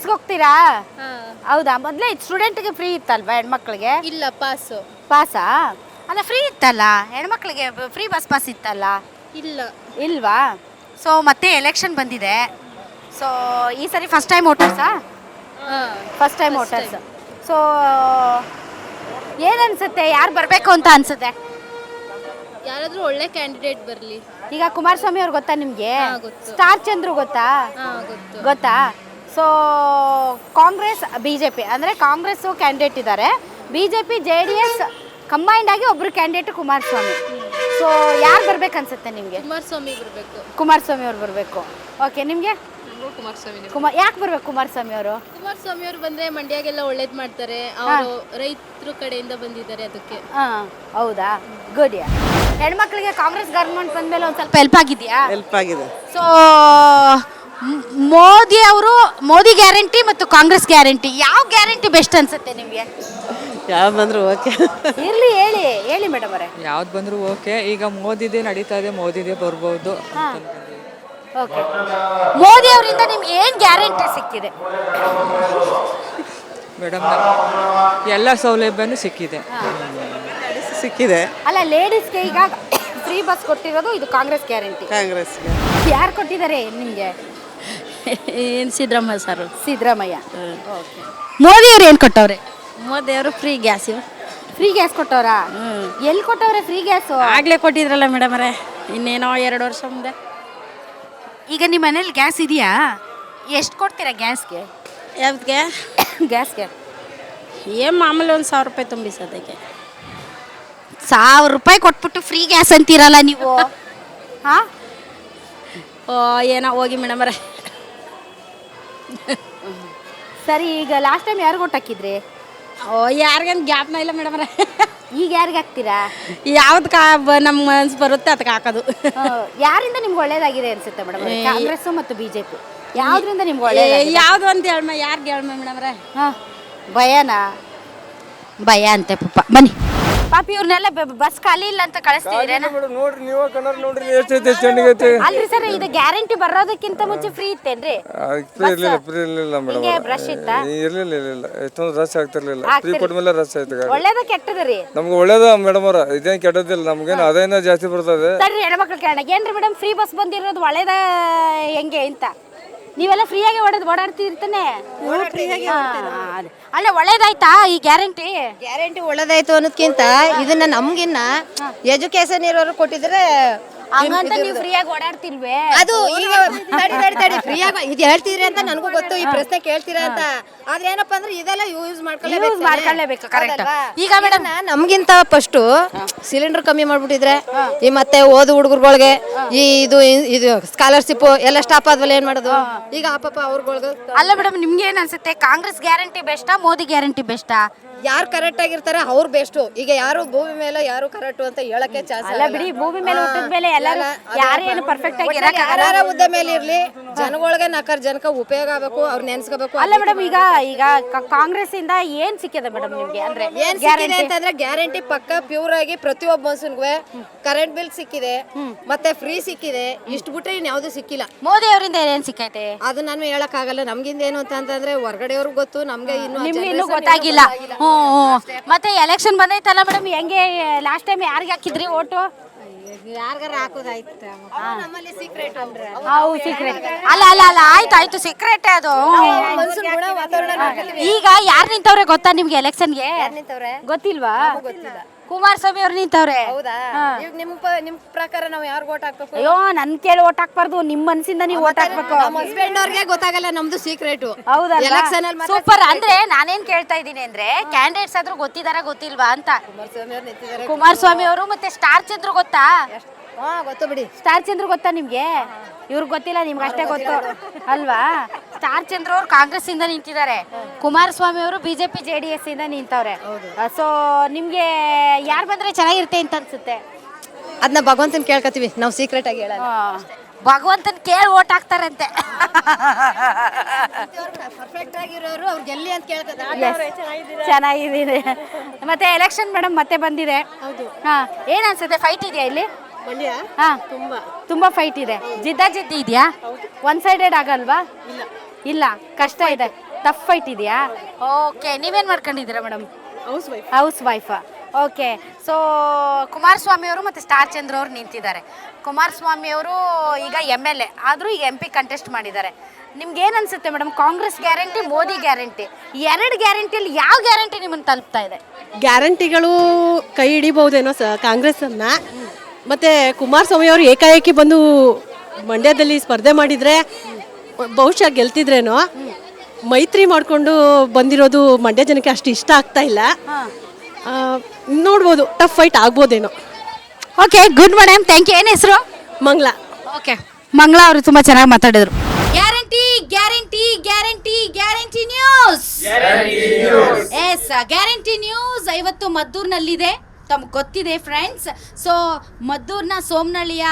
ಬಸ್ಗೆ ಹೋಗ್ತೀರಾ? ಹೌದಾ? ಮೊದಲೇ ಸ್ಟೂಡೆಂಟ್ಗೆ ಫ್ರೀ ಇತ್ತಲ್ವಾ ಹೆಣ್ಮಕ್ಳಿಗೆ? ಇಲ್ಲ, ಪಾಸು. ಪಾಸಾ? ಅಲ್ಲ ಫ್ರೀ ಇತ್ತಲ್ಲ ಹೆಣ್ಮಕ್ಳಿಗೆ, ಫ್ರೀ ಬಸ್ ಪಾಸ್ ಇತ್ತಲ್ಲ. ಇಲ್ಲ. ಇಲ್ವಾ? ಸೊ ಮತ್ತೆ ಎಲೆಕ್ಷನ್ ಬಂದಿದೆ. ಸೊ ಈ ಸರಿ ಫಸ್ಟ್ ಟೈಮ್ ವೋಟರ್ಸಾ? First time voters. ಸೊ ಏನನ್ಸುತ್ತೆ, ಯಾರು ಬರಬೇಕು ಅಂತ ಅನ್ಸುತ್ತೆ? ಯಾರಾದ್ರೂ ಒಳ್ಳೆ ಕ್ಯಾಂಡಿಡೇಟ್ ಬರಲಿ. ಈಗ ಕುಮಾರಸ್ವಾಮಿ ಅವ್ರು ಗೊತ್ತಾ ನಿಮಗೆ? ಗೊತ್ತು. ಸ್ಟಾರ್ ಚಂದ್ರು ಗೊತ್ತಾ? ಗೊತ್ತು. ಗೊತ್ತಾ? ಸೊ ಕಾಂಗ್ರೆಸ್ ಬಿಜೆಪಿ ಅಂದರೆ ಕಾಂಗ್ರೆಸ್ ಕ್ಯಾಂಡಿಡೇಟ್ ಇದ್ದಾರೆ, ಬಿಜೆಪಿ JDS ಕಂಬೈಂಡ್ ಆಗಿ ಒಬ್ರು ಕ್ಯಾಂಡಿಡೇಟ್ ಕುಮಾರಸ್ವಾಮಿ. ಸೊ ಯಾರು ಬರ್ಬೇಕು ಅನ್ಸುತ್ತೆ ನಿಮಗೆ? ಕುಮಾರಸ್ವಾಮಿ ಬರಬೇಕು. ಕುಮಾರಸ್ವಾಮಿ ಅವ್ರು ಬರಬೇಕು. ಓಕೆ, ನಿಮಗೆ? ಕುಮಾರಸ್ವಾಮಿ. ಯಾಕೆ ಬರ್ಬೇಕು ಕುಮಾರಸ್ವಾಮಿ ಅವರು? ಕುಮಾರಸ್ವಾಮಿ ಅವರು ಬಂದ್ರೆ ಮಂಡ್ಯಗೆಲ್ಲ ಒಳ್ಳೇದ್ ಮಾಡ್ತಾರೆ. ಅವರು ರೈತರ ಕಡೆಯಿಂದ ಬಂದಿದ್ದಾರೆ, ಅದಕ್ಕೆ. ಹೌದಾ? ಗುಡ್. ಹೆಣ್ಮಕ್ಳಿಗೆ ಕಾಂಗ್ರೆಸ್ ಗವರ್ಮೆಂಟ್ ಬಂದ್ಮೇಲೆ ಒಂದು ಸ್ವಲ್ಪ ಹೆಲ್ಪ್ ಆಗಿದೆಯಾ? ಹೆಲ್ಪ್ ಆಗಿದೆ. ಸೊ ಮೋದಿ ಗ್ಯಾರಂಟಿ ಮತ್ತು ಕಾಂಗ್ರೆಸ್ ಗ್ಯಾರಂಟಿ, ಯಾವ ಗ್ಯಾರಂಟಿ ಬೆಸ್ಟ್ ಅನ್ಸುತ್ತೆ ನಿಮಗೆ? ಯಾವ್ದು ಬಂದ್ರು ಓಕೆ. ಇರ್ಲಿ, ಹೇಳಿ ಮೇಡಮ್ ಅವರೇ. ಯಾವ್ದು ಬಂದ್ರು ಓಕೆ. ಈಗ ಮೋದಿದೇ ನಡೀತಾ ಇದೆ, ಮೋದಿದೇ ಬರ್ಬೋದು. ಓಕೆ, ಮೋದಿ ಅವರಿಂದ ನಿಮ್ಗೆ ಏನು ಗ್ಯಾರಂಟಿ ಸಿಕ್ಕಿದೆ ಮೇಡಮ್? ಎಲ್ಲ ಸೌಲಭ್ಯನೂ ಸಿಕ್ಕಿದೆ. ಸಿಕ್ಕಿದೆ. ಅಲ್ಲ, ಲೇಡೀಸ್ಗೆ ಈಗ ಫ್ರೀ ಬಸ್ ಕೊಟ್ಟಿರೋದು ಇದು ಕಾಂಗ್ರೆಸ್ ಗ್ಯಾರಂಟಿ. ಕಾಂಗ್ರೆಸ್ ಯಾರು ಕೊಟ್ಟಿದ್ದಾರೆ ನಿಮಗೆ? ಏನು ಸಿದ್ದರಾಮಯ್ಯ ಸರ್. ಸಿದ್ದರಾಮಯ್ಯ. ಮೋದಿ ಅವ್ರು ಏನು ಕೊಟ್ಟವ್ರೆ? ಮೋದಿ ಅವರು ಫ್ರೀ ಗ್ಯಾಸ್. ಫ್ರೀ ಗ್ಯಾಸ್ ಕೊಟ್ಟವ್ರಾ? ಎಲ್ಲಿ ಕೊಟ್ಟವ್ರೆ ಫ್ರೀ ಗ್ಯಾಸು? ಆಗಲೇ ಕೊಟ್ಟಿದ್ರಲ್ಲ ಮೇಡಮ್ ಅವರೇ, ಇನ್ನೇನೋ 2 ವರ್ಷ ಮುಂದೆ. ಈಗ ನಿಮ್ಮ ಮನೇಲಿ ಗ್ಯಾಸ್ ಇದೆಯಾ? ಎಷ್ಟು ಕೊಡ್ತೀರಾ ಗ್ಯಾಸ್ಗೆ? ಯಾವ್ದಕ್ಕೆ? ಗ್ಯಾಸ್ಗೆ ಏನು ಮಾಮೂಲಿ 1,000 ರೂಪಾಯಿ ತುಂಬಿಸೋದಕ್ಕೆ. 1,000 ರೂಪಾಯಿ ಕೊಟ್ಬಿಟ್ಟು ಫ್ರೀ ಗ್ಯಾಸ್ ಅಂತೀರಲ್ಲ ನೀವು? ಹಾಂ, ಓ ಏನೋ ಹೋಗಿ ಮೇಡಮ್ ಅವರೇ. ಸರಿ, ಈಗ ಲಾಸ್ಟ್ ಟೈಮ್ ಯಾರು ಕೊಟ್ಟು ಹಾಕಿದ್ರಿ? ಓ ಯಾರಿಗೇನು ಗ್ಯಾಪ್ನ ಇಲ್ಲ ಮೇಡಮ್ ಅವರೇ. ಈಗ ಯಾರಿಗೆ ಹಾಕ್ತೀರಾ? ಯಾವ್ದು ನಮ್ಮ ಮನ್ಸು ಬರುತ್ತೆ ಅದಕ್ಕೆ ಹಾಕೋದು. ಯಾರಿಂದ ನಿಮ್ಗೆ ಒಳ್ಳೇದಾಗಿದೆ ಅನ್ಸುತ್ತೆ ಮೇಡಮ್? ಕಾಂಗ್ರೆಸ್ ಮತ್ತು ಬಿಜೆಪಿ ಯಾವ್ದ್ರಿಂದ ನಿಮ್ಗೆ ಒಳ್ಳೇದಾಗಿದೆ? ಯಾವುದು ಅಂತ ಹೇಳ್ಮ, ಯಾರಿಗೆ ಹೇಳ್ಮ ಮೇಡಮ್ ಅವರೇ? ಹಾಂ, ಭಯ ಅಂತೆ ಪಾಪ. ಬನ್ನಿ ಪಾಪಿ, ಇವ್ರನ್ನೆಲ್ಲ ಬಸ್ ಖಾಲಿ ಇಲ್ಲ ಅಂತ ಕಳಿಸ್ತಿದ್ರೇನ? ನೋಡ್ರಿ, ನೀವು ಕನ್ನಡ ನೋಡ್ರಿ, ಎಷ್ಟೈತೆ ಚೆನ್ನಾಗೈತೆ. ಅಲ್ರಿ ಸರ್, ಇದು ಗ್ಯಾರಂಟಿ ಬರೋದಕ್ಕಿಂತ ಮುಂಚೆ ಫ್ರೀ ಇತ್ತೇನ್ರಿ? ಫ್ರೀ ಇರ್ಲಿಲ್ಲ ಮೇಡಮ್. ಬ್ರಷ್ ಇತ್ತ? ಇರ್ಲಿಲ್ಲ, ಎಷ್ಟೊಂದು ರಶ್ ಆಗ್ತಿರ್ಲಿಲ್ಲ. ಫ್ರೀ ಕೊಟ್ಟ ಮೇಲೆ ರಶ್ ಆಯ್ತು ಗಾಡಿ. ಒಳ್ಳೇದ ಕೆಟ್ಟದ ರೀ? ನಮ್ಗೆ ಒಳ್ಳೇದ ಮೇಡಮ್ ಅವ್ರ, ಇದೇನ್ ಕೆಟ್ಟದಿಲ್ಲ. ನಮ್ಗೇನು ಅದೇನ ಜಾಸ್ತಿ ಬರ್ತದೆ. ಸರಿ, ಹೆಣ್ಮಕ್ಳು ಕೇಳೋಣ, ಏನ್ರಿ ಮೇಡಮ್ ಫ್ರೀ ಬಸ್ ಬಂದಿರೋದು ಒಳ್ಳೇದ ಹೆಂಗೆ ಅಂತ? ನೀವೆಲ್ಲ ಫ್ರೀಯಾಗಿ ಓಡಾಡ್ತಿರ್ತಾನೆ? ಅಲ್ಲ, ಒಳ್ಳೇದಾಯ್ತಾ ಈ ಗ್ಯಾರಂಟಿ? ಗ್ಯಾರಂಟಿ ಒಳ್ಳೇದಾಯ್ತು ಅನ್ನೋದಕ್ಕಿಂತ ಇದನ್ನ ನಮ್ಗಿನ್ನ ಎಜುಕೇಶನ್ ಇರೋರು ಕೊಟ್ಟಿದ್ರೆ ಹಂಗಂತ ನೀವು ಫ್ರೀಯಾಗಿ ಓಡಾಡ್ತಿಲ್ವೇ? ಅದು ಈಗ ತಡಿ ಫ್ರೀಯಾಗಿ ಇದು ಹೇಳ್ತಿದ್ರಿ ಅಂತ ನನಗೂ ಗೊತ್ತು, ಈ ಪ್ರಶ್ನೆ ಕೇಳ್ತೀರಾ ಅಂತ. ಆದ್ರೆ ಏನಪ್ಪಾ ಅಂದ್ರೆ ಇದೆಲ್ಲ ಯೂಸ್ ಮಾಡ್ಕೊಳ್ಳೇಬೇಕು. ಕರೆಕ್ಟ್. ಈಗ ಮೇಡಮ್, ನಮ್ಗಿಂತ ಫಸ್ಟ್ ಸಿಲಿಂಡರ್ ಕಮ್ಮಿ ಮಾಡ್ಬಿಟ್ಟಿದ್ರೆ ಈ ಮತ್ತೆ ಓದು ಹುಡುಗರುಗಳಿಗೆ ಇದು ಸ್ಕಾಲರ್ಶಿಪ್ ಎಲ್ಲ ಸ್ಟಾಪ್ ಆದ್ವಲ್ಲ, ಏನ್ ಮಾಡೋದು ಈಗ ಪಾಪ ಅವ್ರಗಳಿಗೆ. ಅಲ್ಲ ಮೇಡಮ್, ನಿಮ್ಗೆ ಏನ್ ಅನ್ಸುತ್ತೆ, ಕಾಂಗ್ರೆಸ್ ಗ್ಯಾರಂಟಿ ಬೆಸ್ಟಾ ಮೋದಿ ಗ್ಯಾರಂಟಿ ಬೆಸ್ಟಾ? ಯಾರು ಕರೆಕ್ಟ್ ಆಗಿರ್ತಾರೆ ಅವ್ರು ಬೆಸ್ಟ್. ಈಗ ಯಾರು ಭೂಮಿ ಮೇಲೆ ಯಾರು ಕರೆಕ್ಟ್ ಅಂತ ಹೇಳಕ್ಕೆ ಚಾನ್ಸ್ ಅಲ್ಲ ಬಿಡಿ, ಭೂಮಿ ಮೇಲೆ ಹುಟ್ಟಿದ ಮೇಲೆ ಎಲ್ಲರೂ ಯಾರೇನು ಪರ್ಫೆಕ್ಟ್ ಆಗಿ ಯಾರ ಹುದ್ದೆ ಮೇಲೆ ಇರ್ಲಿ, ಜನಗಳಿಗೆ 4 ಜನಕ್ಕೆ ಉಪಯೋಗ ಆಗಬೇಕು, ಅವ್ರು ನೆನ್ಸ್ಕೋಬೇಕು. ಅಲ್ಲ ಮೇಡಮ್, ಈಗ ಕಾಂಗ್ರೆಸ್ ಇಂದ ಏನ್ ಸಿಕ್ಕಿದೆ ಮೇಡಮ್ ನಿಮ್ಗೆ? ಅಂದ್ರೆ ಏನ್ ಸಿಕ್ಕಿದೆ ಅಂತಂದ್ರೆ ಗ್ಯಾರಂಟಿ ಪಕ್ಕ ಪ್ಯೂರ್ ಆಗಿ ಪ್ರತಿಯೊಬ್ಬ ಮನುಷ್ಯನ್ಗೂ ಕರೆಂಟ್ ಬಿಲ್ ಸಿಕ್ಕಿದೆ, ಮತ್ತೆ ಫ್ರೀ ಸಿಕ್ಕಿದೆ. ಇಷ್ಟು ಬಿಟ್ರೆ ಇನ್ಯಾವುದು ಸಿಕ್ಕಿಲ್ಲ. ಮೋದಿ ಅವರಿಂದ ಏನ್ ಸಿಕ್ಕೈತೆ ಅದು ನಾನು ಹೇಳಕ್ ಆಗಲ್ಲ. ನಮ್ಗಿಂದ ಏನು ಅಂತಂದ್ರೆ ಹೊರಗಡೆಯವ್ರಿಗೆ ಗೊತ್ತು, ನಮ್ಗೆ ಇನ್ನೂ ಗೊತ್ತಾಗಿಲ್ಲ. ಮತ್ತೆ ಎಲೆಕ್ಷನ್ ಬಂದೈತಲ್ಲ ಮೇಡಮ್, ಹೆಂಗೆ ಲಾಸ್ಟ್ ಟೈಮ್ ಯಾರಿಗೆ ಹಾಕಿದ್ರಿ ಓಟು? ಯಾರಿಗಾರ ಹಾಕೋದಾಯ್ತು. ನಮ್ಮಲ್ಲಿ ಸೀಕ್ರೆಟ್ ಅಂದ್ರೆ ಸೀಕ್ರೆಟ್ ಅಲ್ಲ, ಆಯ್ತು ಸೀಕ್ರೆಟ್ ಅದು. ಈಗ ಯಾರು ನಿಂತವ್ರೆ ಗೊತ್ತಾ ನಿಮ್ಗೆ ಎಲೆಕ್ಷನ್ಗೆ? ಗೊತ್ತಿಲ್ವಾ? ಕುಮಾರಸ್ವಾಮಿ ಅವ್ರು ನಿಂತವ್ರೆ. ಹೌದಾ? ನಿಮ್ ಪ್ರಕಾರ ನಾವು ಯಾರು ಓಟ್ ಹಾಕ್ಬೇಕು? ಅಯ್ಯೋ, ನನ್ ಕೇಳಿ ಓಟ್ ಹಾಕ್ಬಾರ್ದು, ನಿಮ್ ಮನ್ಸಿಂದ ನೀವು ಓಟ್ ಹಾಕ್ಬೇಕು. ನಮ್ಮ ಹಸ್ಬೆಂಡ್ ಅವ್ರಿಗೆ ಗೊತ್ತಾಗಲ್ಲ ನಮ್ದು ಸೀಕ್ರೆಟ್. ಹೌದಾ? ಸೂಪರ್. ಅಂದ್ರೆ ನಾನೇನ್ ಕೇಳ್ತಾ ಇದ್ದೀನಿ ಅಂದ್ರೆ, ಕ್ಯಾಂಡಿಡೇಟ್ಸ್ ಆದ್ರೂ ಗೊತ್ತಿಲ್ವಾ ಅಂತ. ಕುಮಾರಸ್ವಾಮಿ ಅವರು ಮತ್ತೆ ಸ್ಟಾರ್ ಚಂದ್ರು ಗೊತ್ತಾ? ಗೊತ್ತು ಬಿಡಿ. ಸ್ಟಾರ್ ಚಂದ್ರು ಗೊತ್ತಾ ನಿಮ್ಗೆ? ಇವ್ರಿಗೆ ಗೊತ್ತಿಲ್ಲ, ನಿಮ್ಗೆ ಅಷ್ಟೇ ಗೊತ್ತು ಅಲ್ವಾ? ಸ್ಟಾರ್ ಚಂದ್ರ ಅವ್ರು ಕಾಂಗ್ರೆಸ್ ಇಂದ ನಿಂತಿದ್ದಾರೆ, ಕುಮಾರಸ್ವಾಮಿ ಅವರು ಬಿಜೆಪಿ JDS ಇಂದ ನಿಂತವ್ರೆ. ಸೊ ನಿಮ್ಗೆ ಯಾರು ಬಂದ್ರೆ ಚೆನ್ನಾಗಿರುತ್ತೆ ಅಂತ ಅನ್ಸುತ್ತೆ? ಅದನ್ನ ಭಗವಂತನ ಕೇಳ್ಕೊತೀವಿ ನಾವು, ಸೀಕ್ರೆಟ್ ಆಗಿ ಹೇಳಲ್ಲ. ಭಗವಂತನ ಕೇಳಿ ಓಟ್ ಹಾಕ್ತಾರಂತೆ. ಪರ್ಫೆಕ್ಟ್ ಆಗಿರೋರು ಅವ್ರು ಗೆಲ್ಲಿ ಅಂತ ಕೇಳ್ತಾರೆ. ಚೆನ್ನಾಗಿದೆ. ಮತ್ತೆ ಎಲೆಕ್ಷನ್ ಮೇಡಮ್ ಮತ್ತೆ ಬಂದಿದೆ. ಹಾ, ಏನ್ ಅನ್ಸುತ್ತೆ, ಫೈಟ್ ಇದೆಯಾ ಇಲ್ಲಿ? ಹಾ, ತುಂಬಾ ಫೈಟ್ ಇದೆ. ಜಿದ್ದಿ ಇದೆಯಾ? ಒನ್ ಸೈಡೆಡ್ ಆಗಲ್ವಾ? ಇಲ್ಲ, ಕಷ್ಟ ಇದೆ. ಟಫ್ ಫೈಟ್ ಇದೆಯಾ? ಓಕೆ, ನೀವೇನು ಮಾಡ್ಕೊಂಡಿದ್ದೀರಾ madam? House wife. Okay, so Kumaraswamy ಅವರು ಮತ್ತು ಸ್ಟಾರ್ ಚಂದ್ರ ಅವರು ನಿಂತಿದ್ದಾರೆ. ಕುಮಾರಸ್ವಾಮಿ ಅವರು ಈಗ MLA ಆದರೂ ಈಗ MP ಕಂಟೆಸ್ಟ್ ಮಾಡಿದ್ದಾರೆ. ನಿಮ್ಗೆ ಏನು ಅನ್ಸುತ್ತೆ madam? Congress guarantee, Modi guarantee, ಎರಡು ಗ್ಯಾರಂಟಿಯಲ್ಲಿ ಯಾವ ಗ್ಯಾರಂಟಿ ನಿಮ್ಮನ್ನು ತಲುಪ್ತಾ ಇದೆ? ಗ್ಯಾರಂಟಿಗಳು ಕೈ ಹಿಡಿಬಹುದೇನೋ ಕಾಂಗ್ರೆಸ್ಸನ್ನು. ಮತ್ತು ಕುಮಾರಸ್ವಾಮಿ ಅವರು ಏಕಾಏಕಿ ಬಂದು ಮಂಡ್ಯದಲ್ಲಿ ಸ್ಪರ್ಧೆ ಮಾಡಿದರೆ ಬಹುಶಃ ಗೆಲ್ತಿದ್ರೇನೋ. ಮೈತ್ರಿ ಮಾಡಿಕೊಂಡು ಬಂದಿರೋದು ಮಂಡ್ಯ ಜನಕ್ಕೆ ಅಷ್ಟು ಇಷ್ಟ ಆಗ್ತಾ ಇಲ್ಲ. ನೋಡ್ಬೋದು, ಟಫ್ ಫೈಟ್ ಆಗ್ಬೋದೇನೋ. Okay, good madam, thank you. ಏನು ಹೆಸರು? ಮಂಗ್ಲ. ಓಕೆ, ಮಂಗಳಾ ಅವರು ತುಂಬ ಚೆನ್ನಾಗಿ ಮಾತಾಡಿದ್ರು. Guarantee guarantee guarantee guarantee news. Yes, guarantee news ಇವತ್ತು ಮದ್ದೂರಿನಲ್ಲಿದೆ. ತಮ್ಗೆ ಗೊತ್ತಿದೆ ಫ್ರೆಂಡ್ಸ್. ಸೊ ಮದ್ದೂರಿನ ಸೋಮನಹಳ್ಳಿಯ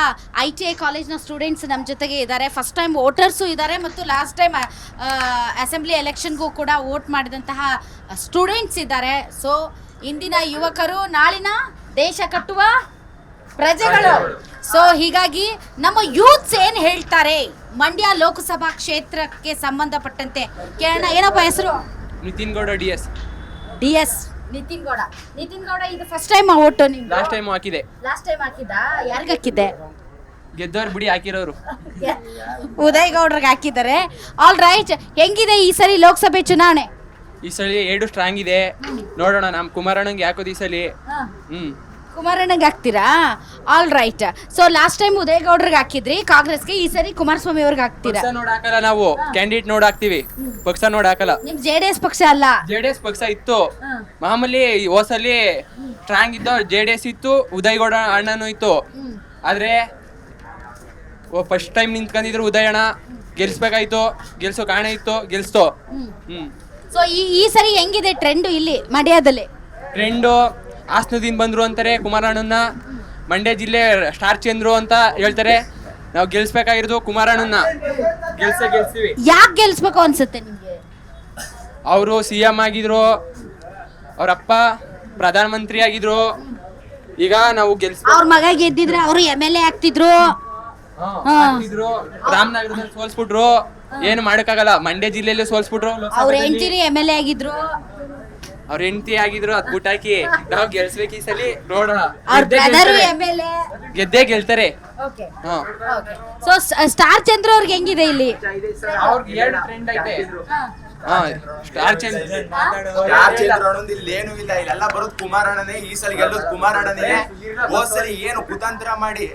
ITI ಕಾಲೇಜ್ನ ಸ್ಟೂಡೆಂಟ್ಸ್ ನಮ್ಮ ಜೊತೆಗೆ ಇದ್ದಾರೆ. ಫಸ್ಟ್ ಟೈಮ್ ವೋಟರ್ಸು ಇದ್ದಾರೆ ಮತ್ತು ಲಾಸ್ಟ್ ಟೈಮ್ ಅಸೆಂಬ್ಲಿ ಎಲೆಕ್ಷನ್ಗೂ ಕೂಡ ವೋಟ್ ಮಾಡಿದಂತಹ ಸ್ಟೂಡೆಂಟ್ಸ್ ಇದ್ದಾರೆ. ಸೊ ಇಂದಿನ ಯುವಕರು ನಾಳಿನ ದೇಶ ಕಟ್ಟುವ ಪ್ರಜೆಗಳು. ಸೊ ಹೀಗಾಗಿ ನಮ್ಮ ಯೂತ್ಸ್ ಏನು ಹೇಳ್ತಾರೆ ಮಂಡ್ಯ ಲೋಕಸಭಾ ಕ್ಷೇತ್ರಕ್ಕೆ ಸಂಬಂಧಪಟ್ಟಂತೆ ಕೇಳೋಣ. ಏನಪ್ಪ ಹೆಸರು? ನಿತಿನ್ ಗೌಡ DS. ನಿತಿನ್ ಗೌಡ ಇದು ಫಸ್ಟ್ ಟೈಮ್ ವೋಟು ನೀವು? ಲಾಸ್ಟ್ ಟೈಮ್ ಹಾಕಿದೆ. ಲಾಸ್ಟ್ ಟೈಮ್ ಹಾಕಿದ್ದ? ಯಾರಿಗೆ ಹಾಕಿದ್ದೆ? ಗೆದ್ದವ್ರು ಬಿಡಿ, ಹಾಕಿರೋರು ಉದಯ್ ಗೌಡ್ರಿಗೆ ಹಾಕಿದ್ದಾರೆ. ಆಲ್ ರೈಟ್, ಹೆಂಗಿದೆ ಈ ಸರಿ ಲೋಕಸಭೆ ಚುನಾವಣೆ? ಈ ಸಲ 2 ಸ್ಟ್ರಾಂಗ್ ಇದೆ. ನೋಡೋಣ, ನಮ್ಮ ಕುಮಾರಣ್ಣಂಗೆ ಹಾಕೋದು ಈ ಸಲ. ಕುಮಾರಣ್ಣಗೆ ಹಾಕ್ತೀರಾ? All right. So last time Uday ಗೌಡ್ರಿಗೆ ಹಾಕಿದ್ರಿ ಕಾಂಗ್ರೆಸ್ಗೆ, ಈ ಸರಿ ಕುಮಾರಸ್ವಾಮಿ ಅವ್ರಿಗೆ ಹಾಕ್ತೀರಾ? ಪಕ್ಷ ನೋಡ್ ಹಾಕಲ್ಲ, ನಾವು ಕ್ಯಾಂಡಿಡೇಟ್ ನೋಡ್ ಹಾಕ್ತಿವಿ, ಪಕ್ಷ ನೋಡ್ ಹಾಕಲ್ಲ. ನಿಮ್ JDS ಪಕ್ಷ ಅಲ್ಲ? JDS ಪಕ್ಷ ಇತ್ತು ಮಾಮೂಲಿ. ಹೋಸಲಿ ಸ್ಟ್ರಾಂಗ್ ಇತ್ತು, JDS ಇತ್ತು, ಉದಯ್ ಗೌಡ ಅಣ್ಣನೂ ಇತ್ತು. ಆದ್ರೆ ಫಸ್ಟ್ ಟೈಮ್ ನಿಂತ್ಕೊಂಡಿದ್ರು ಉದಯ್ ಅಣ್ಣ, ಗೆಲ್ಸ್ಬೇಕಾಯ್ತು, ಗೆಲ್ಸೋ ಕಾರಣ ಇತ್ತು, ಗೆಲ್ಸ್ತೋ. ಸೊ ಈ ಸರಿ ಹೆಂಗಿದೆ ಟ್ರೆಂಡ್ ಇಲ್ಲಿ ಮಂಡ್ಯದಲ್ಲಿ? ಟ್ರೆಂಡು ಹಾಸನದಿಂದ ಬಂದ್ರು ಅಂತಾರೆ ಕುಮಾರಣ್ಣನ. ಮಂಡ್ಯ ಜಿಲ್ಲೆ ಸ್ಟಾರ್ ಚಂದ್ರು ಅಂತ ಹೇಳ್ತಾರೆ. ನಾವು ಗೆಲ್ಸ್ಬೇಕಾಗಿರೋದು ಕುಮಾರಣ್ಣನ. ಗೆಲ್ಸ್ತೀವಿ. ಯಾಕೆ ಗೆಲ್ಸ್ಬೇಕು ಅನ್ಸುತ್ತೆ ನಿಮ್ಗೆ? ಅವರು CM ಆಗಿದ್ರು, ಅವ್ರಪ್ಪ ಪ್ರಧಾನಮಂತ್ರಿ ಆಗಿದ್ರು. ಈಗ ನಾವು ಅವ್ರ ಮಗ ಗೆದ್ದಿದ್ರೆ ಅವರು MLA ಆಗ್ತಿದ್ರು. ರಾಮನಗರದಲ್ಲಿ ಸೋಲ್ಸ್ಬಿಟ್ರು, ಏನು ಮಾಡಕ್ಕಾಗಲ್ಲ. ಮಂಡ್ಯ ಜಿಲ್ಲೆಯಲ್ಲಿ ಸೋಲ್ಸ್ಬಿಟ್ರು. ಅವ್ರ ಹೆಂಡತಿ MLA ಆಗಿದ್ರು, ಅವ್ರ ಹೆಂಡತಿ ಆಗಿದ್ರು. ಅದ್ ಬಿಟ್ಟಾಕಿ ನಾವು ಗೆಲ್ಸ್ಬೇಕು ಈ ಸಲ. ನೋಡೋಣ, ಅವ್ರ ಬ್ರದರ್ MLA ಗೆದ್ದೇ ಗೆಲ್ತಾರೆ. ಸೊ ಸ್ಟಾರ್ ಚಂದ್ರ ಅವ್ರಿಗೆ ಹೆಂಗಿದೆ ಇಲ್ಲಿ? ಅವ್ರಿಗೆ 2 ಟ್ರೆಂಡ್ ಐತೆ. ಸ್ಟಾರ್ ಚಂದ್ರ ಇಲ್ಲಿ ಏನೂ ಇಲ್ಲ. ಇಲ್ಲೆಲ್ಲ ಬರೋದು ಕುಮಾರಣ್ಣನೇ. ಈ ಸಲ ಗೆಲ್ಲೋದು ಕುಮಾರಣ್ಣನೇ. ಹೋದ್ ಸಲ ಏನು ಕುತಂತ್ರ ಮಾಡಿ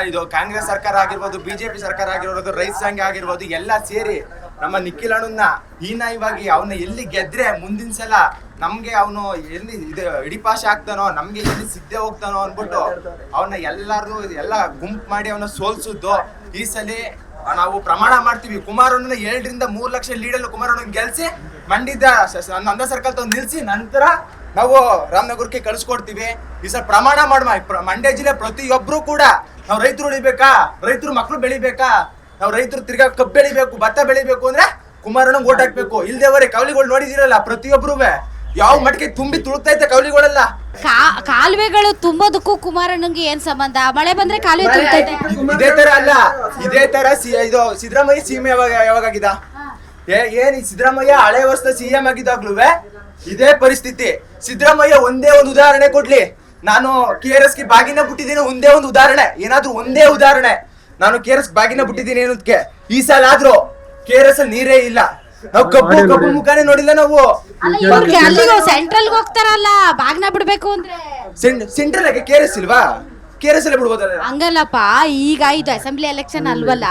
ಇದು ಕಾಂಗ್ರೆಸ್ ಸರ್ಕಾರ ಆಗಿರ್ಬೋದು, BJP ಸರ್ಕಾರ ಆಗಿರ್ಬೋದು, ರೈತ ಸಂಘ ಆಗಿರ್ಬೋದು, ಎಲ್ಲ ಸೇರಿ ನಮ್ಮ ನಿಖಿಲ್ ಅಣ್ಣನ ಹೀನಾಯವಾಗಿ ಅವನ್ನ ಎಲ್ಲಿ ಗೆದ್ರೆ ಮುಂದಿನ ಸಲ ನಮ್ಗೆ ಅವನು ಎಲ್ಲಿ ಇದು ಇಡಿಪಾಶ ಆಗ್ತಾನೋ, ನಮ್ಗೆ ಎಲ್ಲಿ ಸಿದ್ದೆ ಹೋಗ್ತಾನೋ ಅನ್ಬಿಟ್ಟು ಅವನ್ನ ಎಲ್ಲ ಗುಂಪು ಮಾಡಿ ಅವನ್ನ ಸೋಲ್ಸುದ್ದು. ಈ ಸಲ ನಾವು ಪ್ರಮಾಣ ಮಾಡ್ತೀವಿ, ಕುಮಾರಣ್ಣನ 2 ರಿಂದ 3 ಲಕ್ಷ ಲೀಡಲ್ಲಿ ಕುಮಾರಣ್ಣನ ಗೆಲ್ಸಿ ಮಂಡ್ಯದ ನಂದ ಸರ್ಕಲ್ ತಂದು ನಿಲ್ಸಿ ನಂತರ ನಾವು ರಾಮನಗರಕ್ಕೆ ಕಳಿಸ್ಕೊಡ್ತೀವಿ. ಈ ಸಲ ಪ್ರಮಾಣ ಮಾಡುವ ಮಂಡ್ಯ ಜಿಲ್ಲೆ ಪ್ರತಿಯೊಬ್ರು ಕೂಡ ನಾವು ರೈತರು ಉಳಿಬೇಕಾ, ರೈತರು ಮಕ್ಳು ಬೆಳಿಬೇಕಾ, ನಾವು ರೈತರು ತಿರ್ಗಾ ಕಬ್ಬು ಬೆಳಿಬೇಕು, ಭತ್ತ ಬೆಳಿಬೇಕು ಅಂದ್ರೆ ಕುಮಾರಣ್ಣಂಗೆ ಓಟ್ ಹಾಕ್ಬೇಕು. ಇಲ್ದೇವರೆ ಕವಲಿಗಳು ನೋಡಿದಿರಲ್ಲ, ಪ್ರತಿಯೊಬ್ರು ಯಾವ ಮಟ್ಟಿಗೆ ತುಂಬಿ ತುಳುಕ್ತೈತೆ ಕವಲಿಗಳೆಲ್ಲ. ಕಾಲುವೆಗಳು ತುಂಬೋದಕ್ಕೂ ಕುಮಾರಣ್ಣಂಗೆ ಏನ್ ಸಂಬಂಧ? ಮಳೆ ಬಂದ್ರೆ ಕಾಲುವೆ ತುಂಬತೈತೆ. ಇದೇ ತರ ಅಲ್ಲ, ಇದೇ ತರ ಇದು ಸಿದ್ದರಾಮಯ್ಯ CM ಯಾವಾಗಾಗಿದ? ಏನ್ ಸಿದ್ದರಾಮಯ್ಯ ಹಳೆ ವರ್ಷದ CM ಆಗಿದ್ದಾಗ್ಲೂ ಇದೇ ಪರಿಸ್ಥಿತಿ. ಸಿದ್ದರಾಮಯ್ಯ ಒಂದೇ ಒಂದು ಉದಾಹರಣೆ ಕೊಡ್ಲಿ. ನಾನು KRS ಗೆ ಬಾಗಿನ ಬಿಟ್ಟಿದ್ದೀನಿ, ಒಂದೇ ಒಂದು ಉದಾಹರಣೆ, ಏನಾದ್ರೂ ಒಂದೇ ಉದಾಹರಣೆ. ನಾನು KRS ಬಾಗಿನ ಬಿಟ್ಟಿದ್ದೀನಿ ಏನಕ್ಕೆ? ಈ ಸಲ ಆದ್ರೂ KRS ಅಲ್ಲಿ ನೀರೇ ಇಲ್ಲ. ನಾವು ಕಬ್ಬು ಮುಖಾನೇ ನೋಡಿಲ್ಲ ನಾವು. ಸೆಂಟ್ರಲ್ ಹೋಗ್ತಾರಲ್ಲ ಬಾಗ್ನ ಬಿಡ್ಬೇಕು ಅಂದ್ರೆ. ಸೆಂಟ್ರಲ್ ಆಗಿ KRS ಇಲ್ವಾ? KRS ಅಲ್ಲೇ ಬಿಡ್ಬೋದಲ್ಲ? ಹಂಗಲ್ಲಪ್ಪ, ಈಗ ಇದು ಅಸೆಂಬ್ಲಿ ಎಲೆಕ್ಷನ್ ಅಲ್ವಲ್ಲ.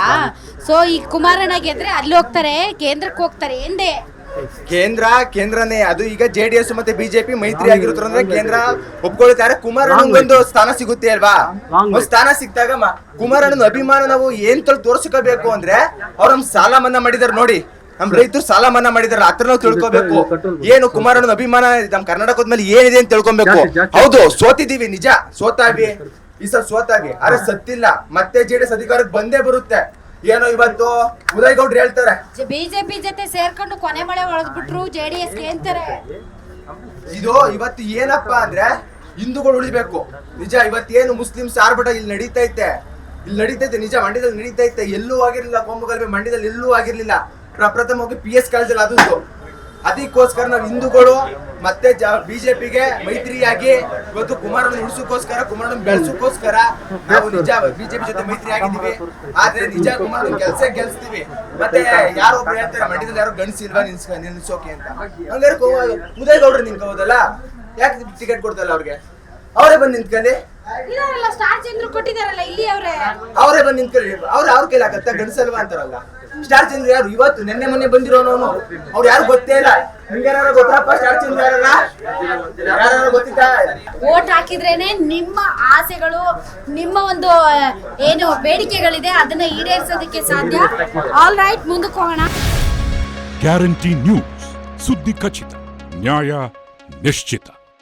ಸೊ ಈಗ ಕುಮಾರಣ್ಣ ಗೆದ್ರೆ ಅಲ್ಲಿ ಹೋಗ್ತಾರೆ, ಕೇಂದ್ರಕ್ಕೆ ಹೋಗ್ತಾರೆ ಎಂದೇ. ಕೇಂದ್ರನೇ ಅದು. ಈಗ JDS ಮತ್ತೆ BJP ಮೈತ್ರಿ ಆಗಿರೋದ್ರಿಂದ ಕೇಂದ್ರ ಒಪ್ಕೊಳ್ತಾರೆ. ಕುಮಾರಣ್ಣಂಗೊಂದು ಸ್ಥಾನ ಸಿಗುತ್ತೆ ಅಲ್ವಾ? ಒಂದು ಸ್ಥಾನ ಸಿಕ್ತಾಗ ಕುಮಾರಣ್ಣನ ಅಭಿಮಾನ ನಾವು ಏನ್ ತೋರ್ಸ್ಕೋಬೇಕು ಅಂದ್ರೆ, ಅವ್ರ ನಮ್ ಸಾಲ ಮನ್ನಾ ಮಾಡಿದಾರೆ ನೋಡಿ, ನಮ್ ರೈತರು ಸಾಲ ಮನ್ನಾ ಮಾಡಿದಾರೆ. ಹತ್ರ ನಾವು ತಿಳ್ಕೊಬೇಕು ಏನು ಕುಮಾರಣ್ಣನ ಅಭಿಮಾನ ನಮ್ ಕರ್ನಾಟಕದ ಮೇಲೆ ಏನಿದೆ ಅಂತ ತಿಳ್ಕೊಬೇಕು. ಹೌದು, ಸೋತಿದೀವಿ ನಿಜ, ಸೋತಾವಿ ಈ ಸಲ ಸೋತಾವಿ. ಆದ್ರೆ ಸತ್ತಿಲ್ಲ, ಮತ್ತೆ JDS ಅಧಿಕಾರಕ್ಕೆ ಬಂದೇ ಬರುತ್ತೆ. ಏನೋ ಇವತ್ತು ಉದಯ್ ಗೌಡ್ರು ಹೇಳ್ತಾರೆ BJP ಜೊತೆ ಸೇರ್ಕೊಂಡು ಕೊನೆ ಮಳೆ ಹೊಡೆದ್ಬಿಟ್ರು JDS ಗೆ ಅಂತಾರೆ. ಇದು ಇವತ್ತು ಏನಪ್ಪಾ ಅಂದ್ರೆ ಹಿಂದೂಗಳು ಉಳಿಬೇಕು ನಿಜ. ಇವತ್ತೇನು ಮುಸ್ಲಿಮ್ಸ್ ಆರ್ಭಟ ಇಲ್ಲಿ ನಡೀತೈತೆ ನಿಜ, ಮಂಡ್ಯದಲ್ಲಿ ನಡೀತೈತೆ. ಎಲ್ಲೂ ಆಗಿರ್ಲಿಲ್ಲ ಕೊಂಬುಗಲ್ಬೆ, ಮಂಡ್ಯದಲ್ಲಿ ಎಲ್ಲೂ ಆಗಿರ್ಲಿಲ್ಲ. ಪ್ರಪ್ರಥಮವಾಗಿ PS ಕಾಲೇಜಲ್ಲಿ ಅದು ಅದಕ್ಕೋಸ್ಕರ ನಾವು ಹಿಂದೂಗಳು ಮತ್ತೆ ಬಿಜೆಪಿಗೆ ಮೈತ್ರಿಯಾಗಿ ಇವತ್ತು ಕುಮಾರಣ್ಣ ಉಳಿಸೋಕೋಸ್ಕರ ಕುಮಾರಣ್ಣ ಬೆಳೆಸೋಕೋಸ್ಕರ ನಾವು ನಿಜ ಬಿಜೆಪಿ ಜೊತೆ ಮೈತ್ರಿ ಆಗಿದ್ದೀವಿ. ಆದ್ರೆ ನಿಜ ಕುಮಾರಣ್ಣ ಗೆಲ್ಸ್ತೀವಿ. ಮತ್ತೆ ಯಾರೊಬ್ರು ಹೇಳ್ತಾರೆ ಮಂಡ್ಯದಲ್ಲಿ ಯಾರು ಗಣಸಿಲ್ವಾ ನಿಲ್ಸೋಕೆ ಅಂತ. ಹಂಗಾರೆ ಉದಯಗೌಡ್ರು ನಿಂತ್ಕೋಬೋದಲ್ಲ, ಯಾಕೆ ಟಿಕೆಟ್ ಕೊಡ್ತಲ್ಲ ಅವ್ರಿಗೆ? ಅವರೇ ಬಂದು ನಿಂತ್ಕೊಳ್ಳಿ, ಸ್ಟಾರ್ ಚಂದ್ರು ಕೊಟ್ಟಿದಾರಲ್ಲ ಇಲ್ಲಿ ಅವರೇ ಬಂದು ನಿಂತ್ಕೊಳ್ಳಿ. ಅವ್ರ ಕೈಲಿ ಆಗತ್ತ ಗಣಸಲ್ವಾ ಅಂತಾರಲ್ಲ. ಸ್ಟಾರ್ ಚಂದ್ರ ಯಾರು? ಇವತ್ತು ನಿನ್ನೆ ಮೊನ್ನೆ ಬಂದಿರೋನು. ಅವ್ರು ಯಾರು ಗೊತ್ತೇ ಇಲ್ಲ. ನಿಮ್ಗೇನಾರ ಗೊತ್ತಪ್ಪ ಸ್ಟಾರ್ ಚಂದ್ರ ಯಾರು ಗೊತ್ತಿತ್ತಾ? ವೋಟ್ ಹಾಕಿದ್ರೇನೆ ನಿಮ್ಮ ಆಸೆಗಳು, ನಿಮ್ಮ ಒಂದು ಏನು ಬೇಡಿಕೆಗಳಿದೆ ಅದನ್ನ ಈಡೇರಿಸೋದಕ್ಕೆ ಸಾಧ್ಯ. ಆಲ್ ರೈಟ್, ಮುಂದಕ್ಕೆ ಹೋಗೋಣ. ಗ್ಯಾರಂಟಿ ನ್ಯೂಸ್, ಸುದ್ದಿ ಖಚಿತ, ನ್ಯಾಯ ನಿಶ್ಚಿತ.